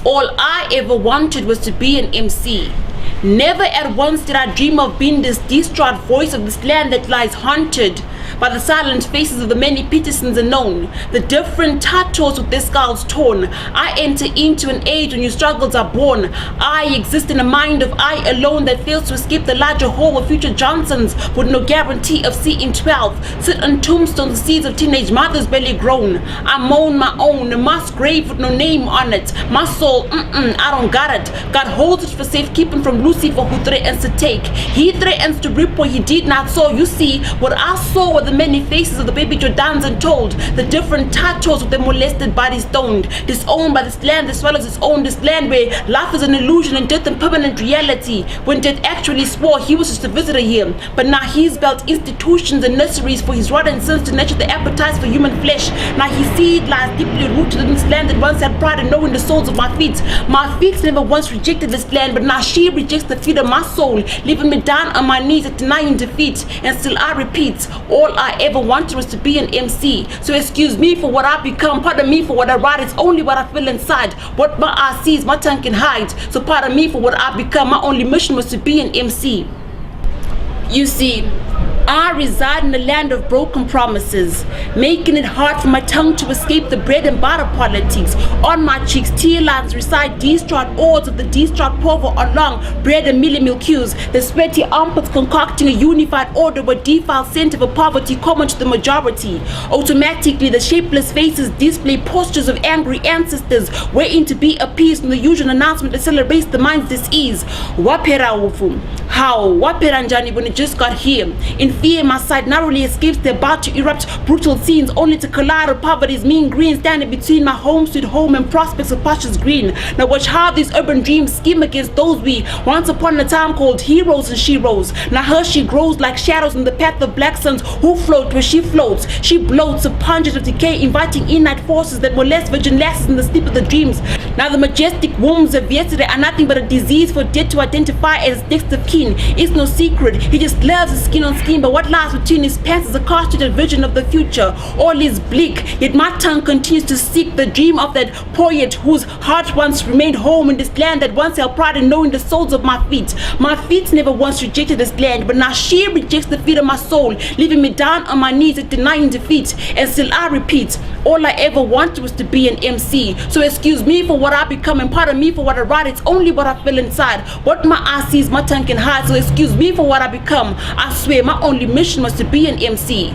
All I ever wanted was to be an MC. Never at once did I dream of being this distraught voice of this land that lies haunted by the silent faces of the many Petersons unknown, the different tattoos with their skulls torn. I enter into an age when new struggles are born. I exist in a mind of I alone that fails to escape the larger whole of future Johnsons with no guarantee of seeing 12. Sit on tombstones, the seeds of teenage mothers barely grown. I moan my own, a mass grave with no name on it. My soul, I don't got it. God holds it for safekeeping from Lucifer, who threatens to take. He threatens to reap what he did not sow. You see, what I saw were the many faces of the baby Jordans untold, the different tattoos of the molested bodies stoned, disowned by this land as well as its own, this land where life is an illusion and death a permanent reality, when death actually swore he was just a visitor here. But now he's built institutions and nurseries for his rotten sins to nurture the appetites for human flesh. Now his seed lies deeply rooted in this land that once had pride in knowing the soles of my feet. My feet never once rejected this land, but now she rejects the feet of my soul, leaving me down on my knees at denying defeat. And still I repeat, all I ever wanted was to be an MC. So excuse me for what I become, pardon me for what I write. It's only what I feel inside. What my eye sees, my tongue can hide. So pardon me for what I become. My only mission was to be an MC. You see, I reside in a land of broken promises, making it hard for my tongue to escape the bread and butter politics. On my cheeks, tear lines recite distraught odes of the distraught poor along bread and milk queues. The sweaty armpits concocting a unified order where defiled scent of a poverty common to the majority. Automatically, the shapeless faces display postures of angry ancestors, waiting to be appeased from the usual announcement that celebrates the mind's disease. Wapera ufu. How? Wapera njani when it just got here? In fear, my sight narrowly escapes the about to erupt brutal scenes, only to collide with poverty's mean green standing between my home sweet home and prospects of pastures green. Now watch how these urban dreams scheme against those we once upon a time called heroes and sheroes. Now her she grows like shadows in the path of black suns who float where she floats. She bloats a pungent of decay, inviting in-night forces that molest virgin lasses in the sleep of the dreams. Now the majestic wombs of yesterday are nothing but a disease for death to identify as next of kin. It's no secret, he just loves his skin on skin, but what lies between his pants is a constituted vision of the future. All is bleak, yet my tongue continues to seek the dream of that poet whose heart once remained home in this land that once held pride in knowing the soles of my feet. My feet never once rejected this land, but now she rejects the feet of my soul, leaving me down on my knees at denying defeat. And still I repeat, all I ever wanted was to be an MC. So excuse me for what I become and pardon me for what I write. It's only what I feel inside. What my eye sees, my tongue can hide. So excuse me for what I become. I swear my only mission was to be an MC.